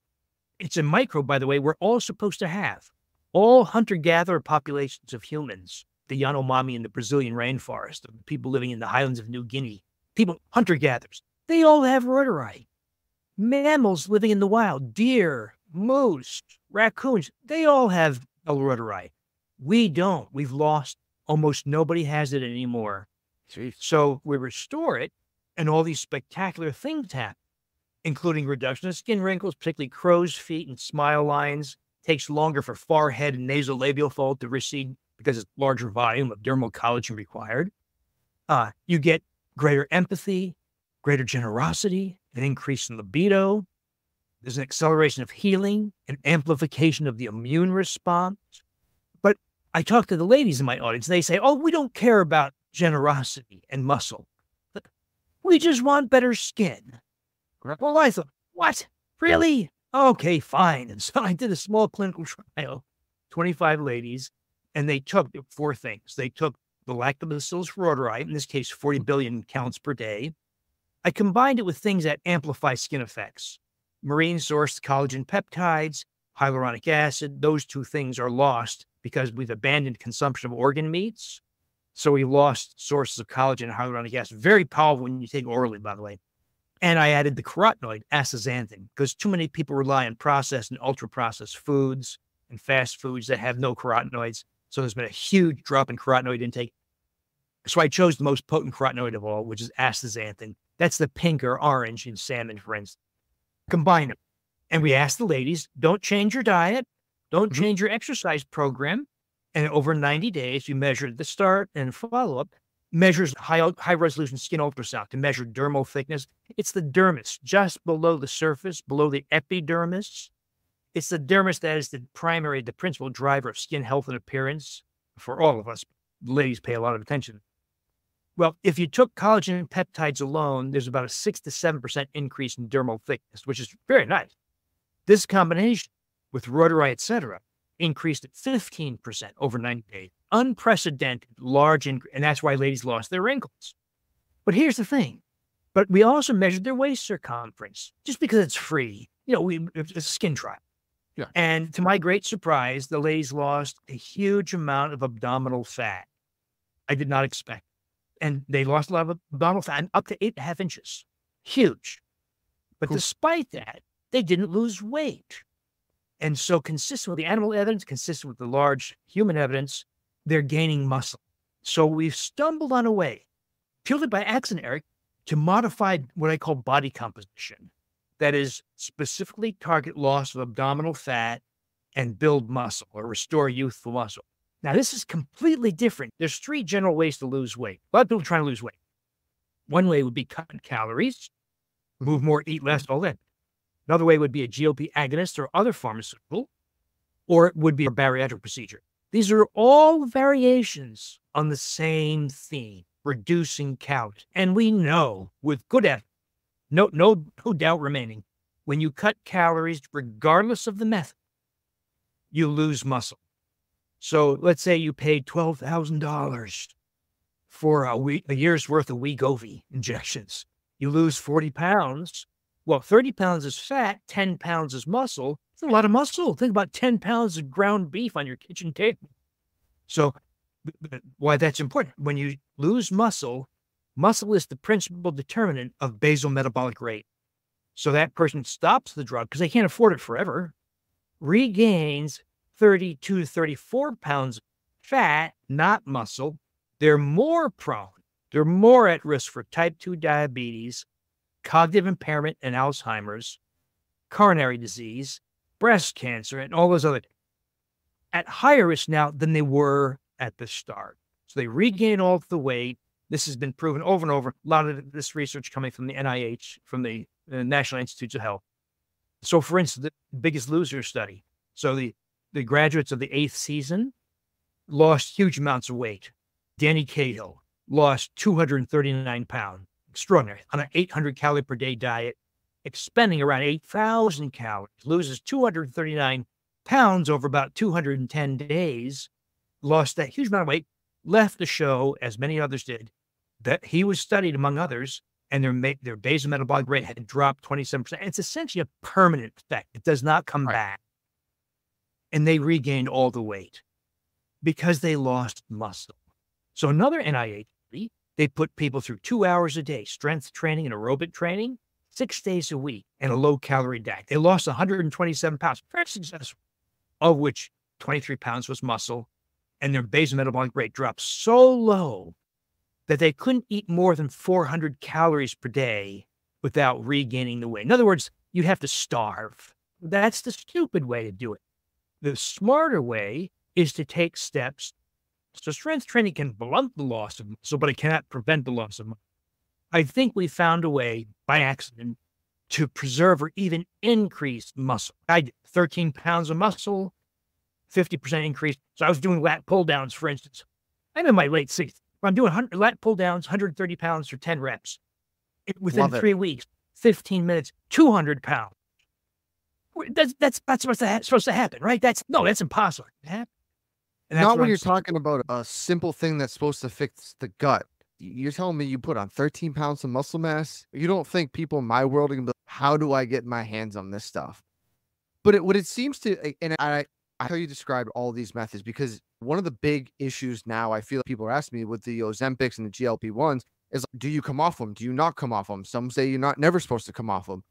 S3: It's a microbe, by the way, we're all supposed to have. All hunter-gatherer populations of humans, the Yanomami in the Brazilian rainforest, the people living in the highlands of New Guinea, people, hunter-gatherers, they all have reuteri. Mammals living in the wild, deer, moose, raccoons, they all have reuteri. We don't. We've lost. Almost nobody has it anymore.
S2: Jeez.
S3: So we restore it, and all these spectacular things happen, including reduction of skin wrinkles, particularly crow's feet and smile lines, takes longer for forehead and nasolabial fold to recede because it's larger volume of dermal collagen required. You get greater empathy, greater generosity, an increase in libido. There's an acceleration of healing, an amplification of the immune response. But I talk to the ladies in my audience, and they say, oh, we don't care about generosity and muscle. We just want better skin. Well, I thought, what? Really? Okay, fine. And so I did a small clinical trial, 25 ladies, and they took 4 things. They took the Lactobacillus rhodori, in this case, 40 billion counts per day. I combined it with things that amplify skin effects. Marine source collagen peptides, hyaluronic acid. Those 2 things are lost because we've abandoned consumption of organ meats. So we lost sources of collagen and hyaluronic acid. Very powerful when you take orally, by the way. And I added the carotenoid, astaxanthin, because too many people rely on processed and ultra-processed foods and fast foods that have no carotenoids. So there's been a huge drop in carotenoid intake. So I chose the most potent carotenoid of all, which is astaxanthin. That's the pink or orange in salmon, for instance. Combine them. And we asked the ladies, don't change your diet. Don't change your exercise program. And over 90 days, we measured the start and follow-up, measures high-resolution skin ultrasound to measure dermal thickness. It's the dermis, just below the surface, below the epidermis. It's the dermis that is the principal driver of skin health and appearance for all of us. Ladies pay a lot of attention. Well, if you took collagen and peptides alone, there's about a 6 to 7% increase in dermal thickness, which is very nice. This combination with rhodori, et cetera, increased at 15% over 90 days. Unprecedented, large increase, and that's why ladies lost their wrinkles. But here's the thing. But we also measured their waist circumference, just because it's free. It's a skin trial.
S2: Yeah.
S3: And to my great surprise, the ladies lost a huge amount of abdominal fat. I did not expect. And they lost a lot of abdominal fat, up to 8.5 inches. Huge. But despite that, they didn't lose weight. And so consistent with the animal evidence, consistent with the large human evidence, they're gaining muscle. So we've stumbled on a way, purely by accident, Eric, to modify what I call body composition. That is, specifically target loss of abdominal fat and build muscle or restore youthful muscle. Now, this is completely different. There's 3 general ways to lose weight. A lot of people trying to lose weight. One way would be cut calories, move more, eat less, all that. Another way would be a GLP agonist or other pharmaceutical, or it would be a bariatric procedure. These are all variations on the same theme, reducing calories. And we know with good evidence, no doubt remaining, when you cut calories, regardless of the method, you lose muscle. So let's say you paid $12,000 for a year's worth of Wegovy injections. You lose 40 pounds. Well, 30 pounds is fat, 10 pounds is muscle. It's a lot of muscle. Think about 10 pounds of ground beef on your kitchen table. So why that's important. When you lose muscle, muscle is the principal determinant of basal metabolic rate. So that person stops the drug because they can't afford it forever, regains 32 to 34 pounds of fat, not muscle. They're more prone. They're more at risk for type 2 diabetes, cognitive impairment and Alzheimer's, coronary disease, breast cancer, and all those other, at higher risk now than they were at the start. So they regain all the weight. This has been proven over and over. A lot of this research coming from the NIH, from the National Institutes of Health. So for instance, the Biggest Loser study. So the graduates of the 8th season lost huge amounts of weight. Danny Cahill lost 239 pounds. Extraordinary. On an 800 calorie per day diet, expending around 8,000 calories, loses 239 pounds over about 210 days, lost that huge amount of weight, left the show, as many others did, that he was studied among others, and their basal metabolic rate had dropped 27%. It's essentially a permanent effect. It does not come back. And they regained all the weight because they lost muscle. So another NIH study, they put people through 2 hours a day, strength training and aerobic training, 6 days a week, and a low-calorie diet. They lost 127 pounds, very successful, of which 23 pounds was muscle, and their basal metabolic rate dropped so low that they couldn't eat more than 400 calories per day without regaining the weight. In other words, you'd have to starve. That's the stupid way to do it. The smarter way is to take steps. So strength training can blunt the loss of muscle, but it cannot prevent the loss of muscle. I think we found a way by accident to preserve or even increase muscle. I did 13 pounds of muscle, 50% increase. So I was doing lat pull downs, for instance. I'm in my late 60s. I'm doing lat pull downs, 130 pounds for 10 reps. Within 3 weeks, 15 minutes, 200 pounds. That's not supposed to happen, right? That's impossible to happen.
S2: Not when you're talking about a simple thing that's supposed to fix the gut. You're telling me you put on 13 pounds of muscle mass? You don't think people in my world are going to be like, how do I get my hands on this stuff? But what it seems to, and I how you described all these methods, because one of the big issues now I feel like people are asking me with the Ozempics and the GLP-1s is, do you come off them? Do you not come off them? Some say you're never supposed to come off them.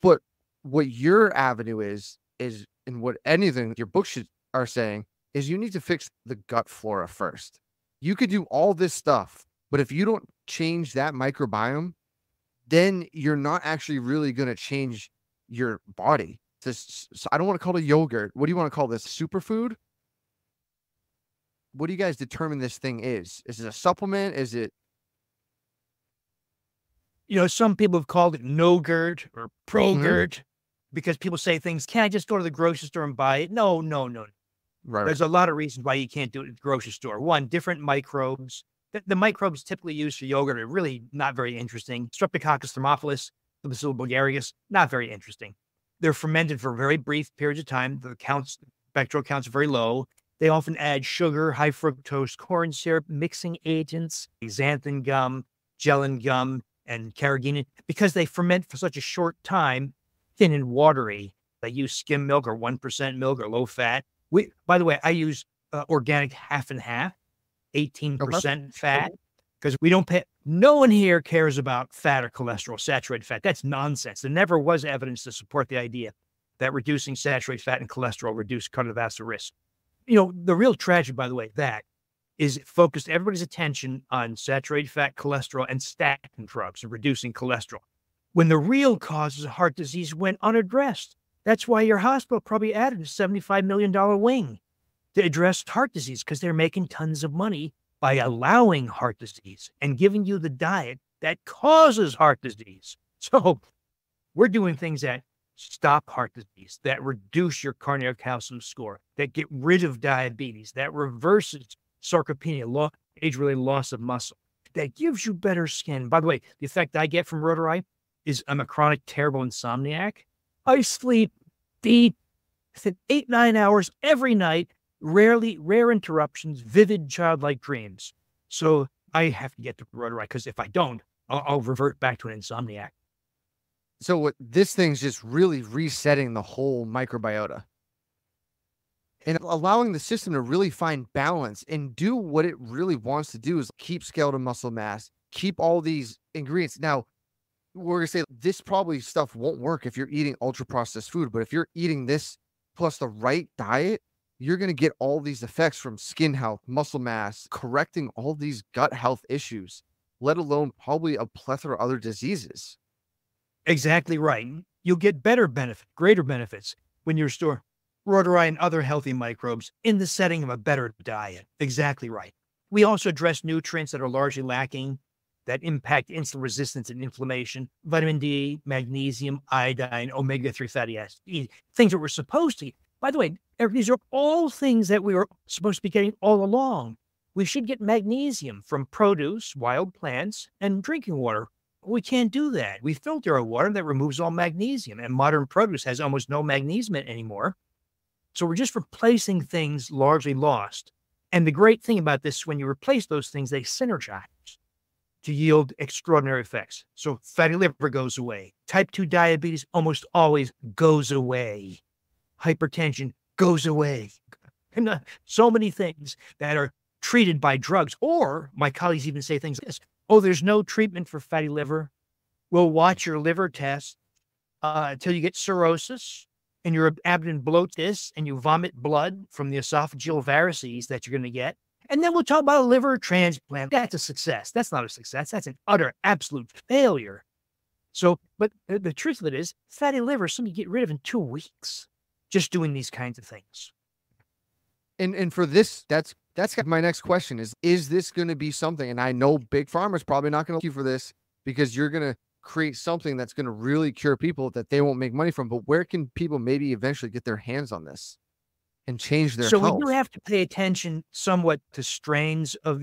S2: But what your avenue is, and what anything your books are saying, is you need to fix the gut flora first. You could do all this stuff, but if you don't change that microbiome, then you're not actually really going to change your body. So I don't want to call it yogurt. What do you want to call this? Superfood? What do you guys determine this thing is? Is it a supplement? Is it?
S3: Some people have called it no-gurt or pro-gurt because people say things, can I just go to the grocery store and buy it? No.
S2: Right.
S3: There's a lot of reasons why you can't do it at the grocery store. One, different microbes. The microbes typically used for yogurt are really not very interesting. Streptococcus thermophilus, the Bacillus bulgaricus, not very interesting. They're fermented for very brief periods of time. The bacterial counts are very low. They often add sugar, high fructose corn syrup, mixing agents, xanthan gum, gellan gum, and carrageenan. Because they ferment for such a short time, thin and watery. They use skim milk or 1% milk or low fat. By the way, I use organic half and half, 18% fat, because we don't pay. No one here cares about fat or cholesterol, saturated fat. That's nonsense. There never was evidence to support the idea that reducing saturated fat and cholesterol reduce cardiovascular risk. The real tragedy, by the way, that is it focused everybody's attention on saturated fat, cholesterol, and statin drugs and reducing cholesterol, when the real causes of heart disease went unaddressed. That's why your hospital probably added a $75 million wing to address heart disease, because they're making tons of money by allowing heart disease and giving you the diet that causes heart disease. So we're doing things that stop heart disease, that reduce your cardiac calcium score, that get rid of diabetes, that reverses sarcopenia, age-related loss of muscle, that gives you better skin. By the way, the effect I get from Rotary is I'm a chronic, terrible insomniac. I sleep deep, 8-9 hours every night, rare interruptions, vivid childlike dreams. So I have to get to Rotary, because if I don't, I'll revert back to an insomniac.
S2: So this thing's just really resetting the whole microbiota and allowing the system to really find balance and do what it really wants to do, is keep skeletal muscle mass, keep all these ingredients. Now, we're going to say this probably stuff won't work if you're eating ultra processed food, but if you're eating this plus the right diet, you're going to get all these effects from skin health, muscle mass, correcting all these gut health issues, let alone probably a plethora of other diseases.
S3: Exactly right. You'll get greater benefits when you store Rotary and other healthy microbes in the setting of a better diet. Exactly right. We also address nutrients that are largely lacking that impact insulin resistance and inflammation, vitamin D, magnesium, iodine, omega-3 fatty acids, things that we're supposed to eat. By the way, these are all things that we were supposed to be getting all along. We should get magnesium from produce, wild plants, and drinking water. We can't do that. We filter our water that removes all magnesium, and modern produce has almost no magnesium in it anymore. So we're just replacing things largely lost. And the great thing about this, when you replace those things, they synergize to yield extraordinary effects. So fatty liver goes away. Type 2 diabetes almost always goes away. Hypertension goes away. And so many things that are treated by drugs, or my colleagues even say things like this: oh, there's no treatment for fatty liver. We'll watch your liver test until you get cirrhosis and your abdomen bloats this and you vomit blood from the esophageal varices that you're going to get. And then we'll talk about a liver transplant. That's a success. That's not a success. That's an utter, absolute failure. So, but the truth of it is, fatty liver is something you get rid of in 2 weeks. just doing these kinds of things.
S2: And for this, that's my next question is this going to be something? And I know Big Pharma's probably not going to you for this because you're going to create something that's going to really cure people that they won't make money from. But where can people maybe eventually get their hands on this and change their
S3: So
S2: health?
S3: we do have to pay attention somewhat to strains of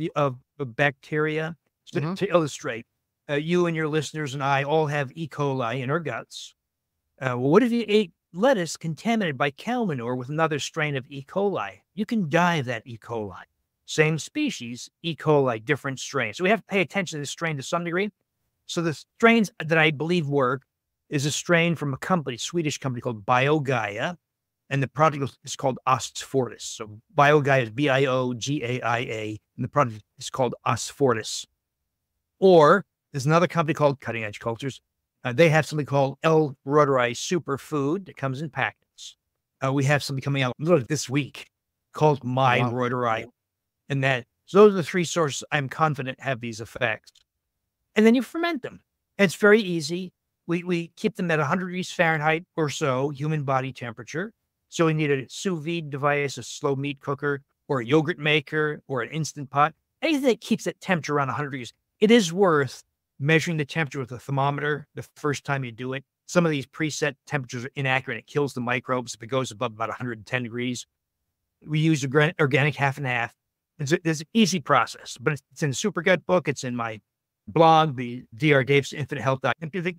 S3: bacteria. To illustrate, you and your listeners and I all have E. coli in our guts. Well, what if you ate lettuce contaminated by cow manure with another strain of E. coli? You can die of that E. coli. Same species, E. coli, different strain. So we have to pay attention to the strain to some degree. So the strains that I believe work is a strain from a company, Swedish company called BioGaia, and the product is called Osfortis. So BioGaia is BioGaia, and the product is called Osfortis. Or there's another company called Cutting Edge Cultures. They have something called L. reuteri Superfood that comes in packets. We have something coming out literally this week called My Reuteri. And so those are the three sources I'm confident have these effects. And then you ferment them. It's very easy. We keep them at 100 degrees Fahrenheit or so, human body temperature. So we need a sous vide device, a slow meat cooker, or a yogurt maker, or an Instant Pot. Anything that keeps that temperature around 100 degrees. It is worth measuring the temperature with a thermometer the first time you do it. Some of these preset temperatures are inaccurate. It kills the microbes if it goes above about 110 degrees. We use organic half and half. It's an easy process, but it's in the Supergut book. It's in my blog, the Dr. Dave's Infinite Health Diet. Empty the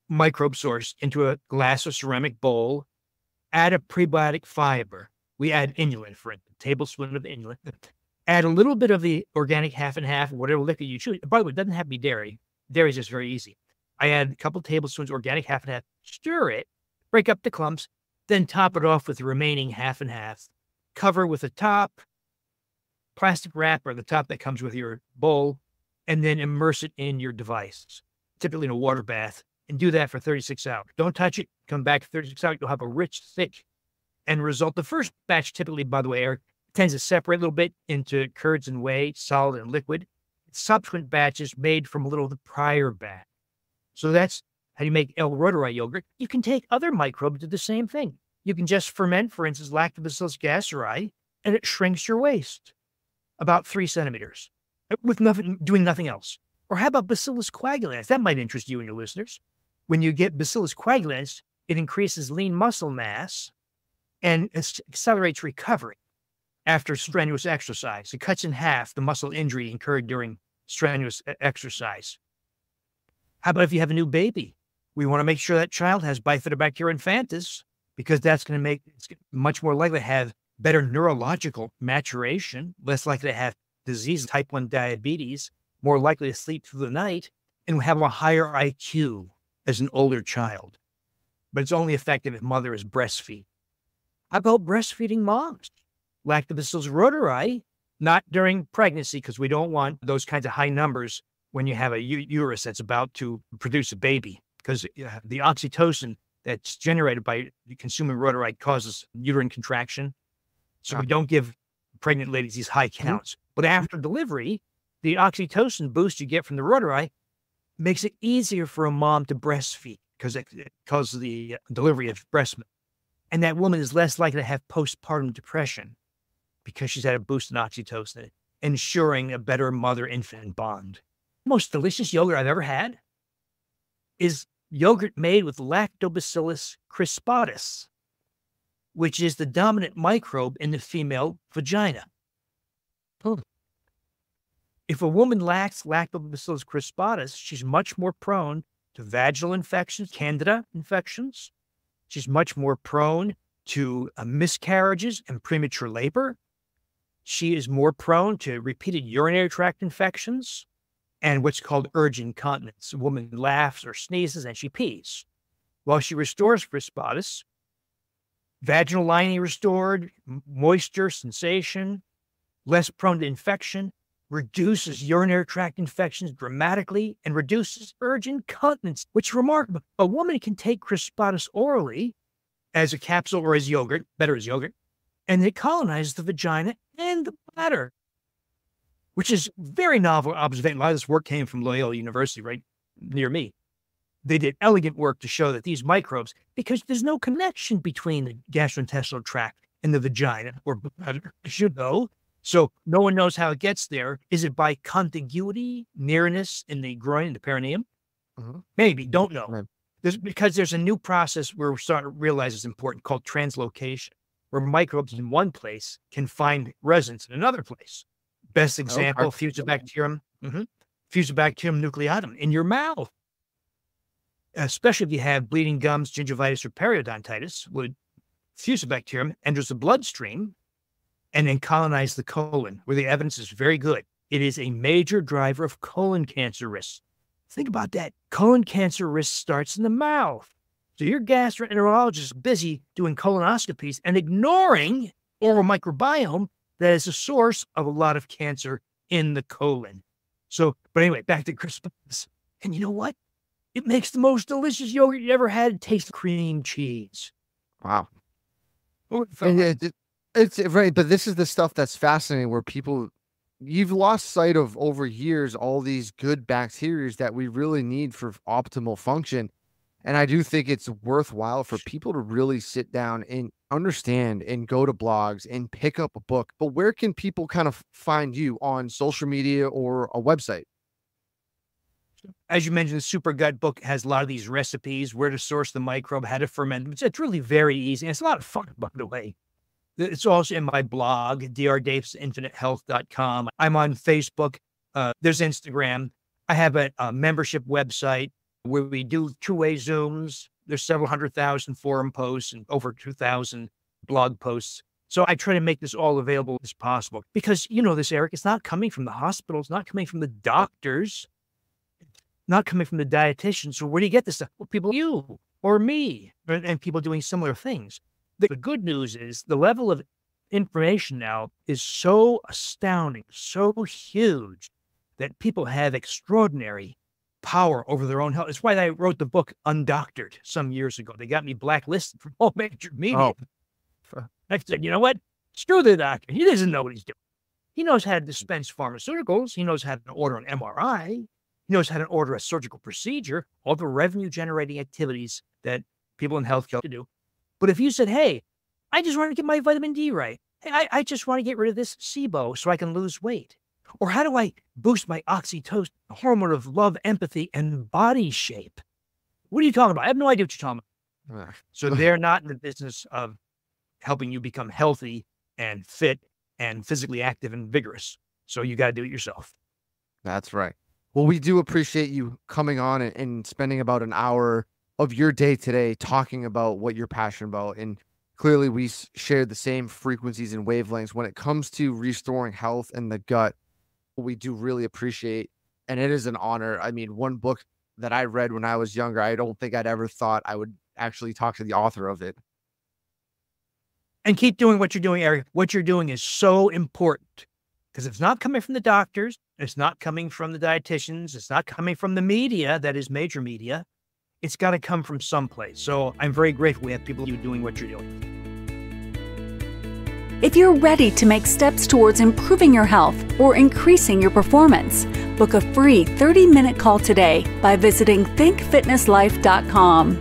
S3: microbe source into a glass or ceramic bowl. Add a prebiotic fiber. We add inulin, for instance, a tablespoon of inulin. Add a little bit of the organic half and half, whatever liquid you choose. By the way, it doesn't have to be dairy. Dairy is just very easy. I add a couple tablespoons organic half and half, stir it, break up the clumps, then top it off with the remaining half and half. Cover with a top, plastic wrap or the top that comes with your bowl, and then immerse it in your device, typically in a water bath, and do that for 36 hours. Don't touch it. Come back 36 hours. You'll have a rich, thick end result. The first batch typically, by the way, Eric, tends to separate a little bit into curds and whey, solid and liquid. Subsequent batches made from a little of the prior batch. So that's how you make L. reuteri yogurt. You can take other microbes to do the same thing. You can just ferment, for instance, Lactobacillus gasseri, and it shrinks your waist about 3 centimeters with doing nothing else. Or how about Bacillus coagulans? That might interest you and your listeners. When you get Bacillus coagulans, it increases lean muscle mass and accelerates recovery after strenuous exercise. It cuts in half the muscle injury incurred during strenuous exercise. How about if you have a new baby? We want to make sure that child has Bifidobacteria infantis because that's going to make it's much more likely to have better neurological maturation, less likely to have disease, type 1 diabetes, more likely to sleep through the night, and have a higher IQ as an older child. But it's only effective if mother is breastfeeding. How about breastfeeding moms? Lactobacillus reuteri, not during pregnancy, because we don't want those kinds of high numbers when you have a uterus that's about to produce a baby, because the oxytocin that's generated by consuming reuteri causes uterine contraction. So we don't give pregnant ladies these high counts. But after delivery, the oxytocin boost you get from the reuteri makes it easier for a mom to breastfeed because it causes the delivery of breast milk. And that woman is less likely to have postpartum depression because she's had a boost in oxytocin, ensuring a better mother-infant bond. The most delicious yogurt I've ever had is yogurt made with Lactobacillus crispatus, which is the dominant microbe in the female vagina. If a woman lacks Lactobacillus crispatus, she's much more prone to vaginal infections, candida infections. She's much more prone to miscarriages and premature labor. She is more prone to repeated urinary tract infections and what's called urge incontinence. A woman laughs or sneezes and she pees. While she restores crispatus, vaginal lining restored, moisture, sensation, less prone to infection, reduces urinary tract infections dramatically, and reduces urge incontinence, which is remarkable. A woman can take crispatus orally as a capsule or as yogurt, better as yogurt, and it colonizes the vagina and the bladder, which is very novel observation. A lot of this work came from Loyola University, right near me. They did elegant work to show that these microbes, because there's no connection between the gastrointestinal tract and the vagina, or as you know, so no one knows how it gets there. Is it by contiguity, nearness in the groin, the perineum? Maybe, don't know.
S2: Right.
S3: Because there's a new process where we're starting to realize it's important called translocation, where microbes in one place can find residence in another place. Best example, Fusobacterium nucleatum in your mouth. Especially if you have bleeding gums, gingivitis, or periodontitis, would Fusobacterium enters the bloodstream and then colonize the colon, where the evidence is very good. It is a major driver of colon cancer risk. Think about that. Colon cancer risk starts in the mouth. So your gastroenterologist is busy doing colonoscopies and ignoring oral microbiome that is a source of a lot of cancer in the colon. So, but anyway, back to Christmas. And you know what? It makes the most delicious yogurt you ever had. It tastes cream cheese.
S2: Wow. And it's right, but this is the stuff that's fascinating, where you've lost sight of over years all these good bacteria that we really need for optimal function. And I do think it's worthwhile for people to really sit down and understand and go to blogs and pick up a book. But where can people kind of find you on social media or a website?
S3: As you mentioned, the Super Gut book has a lot of these recipes, where to source the microbe, how to ferment. It's really very easy. And it's a lot of fun, by the way. It's also in my blog, drdavesinfinitehealth.com. I'm on Facebook. There's Instagram. I have a membership website where we do two-way Zooms. There's several 100,000 forum posts and over 2,000 blog posts. So I try to make this all available as possible. Because you know this, Eric, it's not coming from the hospital. It's not coming from the doctors. Not coming from the dietitians. So where do you get this stuff? Well, people, you or me, and people doing similar things. The good news is the level of information now is so astounding, so huge, that people have extraordinary power over their own health. It's why I wrote the book Undoctored some years ago. They got me blacklisted from all major media. I said, you know what? Screw the doctor. He doesn't know what he's doing. He knows how to dispense pharmaceuticals. He knows how to order an MRI. He knows how to order a surgical procedure, all the revenue-generating activities that people in healthcare do. But if you said, hey, I just want to get my vitamin D right. Hey, I just want to get rid of this SIBO so I can lose weight. Or how do I boost my oxytocin, hormone of love, empathy, and body shape? What are you talking about? I have no idea what you're talking about. So they're not in the business of helping you become healthy and fit and physically active and vigorous. So you got to do it yourself.
S2: That's right. Well, we do appreciate you coming on and spending about an hour of your day today talking about what you're passionate about. And clearly we share the same frequencies and wavelengths when it comes to restoring health in the gut. We do really appreciate, and it is an honor. I mean, one book that I read when I was younger, I don't think I'd ever thought I would actually talk to the author of it.
S3: And keep doing what you're doing, Eric. What you're doing is so important, because it's not coming from the doctors. It's not coming from the dietitians. It's not coming from the media, that is major media. It's got to come from someplace. So I'm very grateful we have people doing what you're doing.
S4: If you're ready to make steps towards improving your health or increasing your performance, book a free 30-minute call today by visiting thinkfitnesslife.com.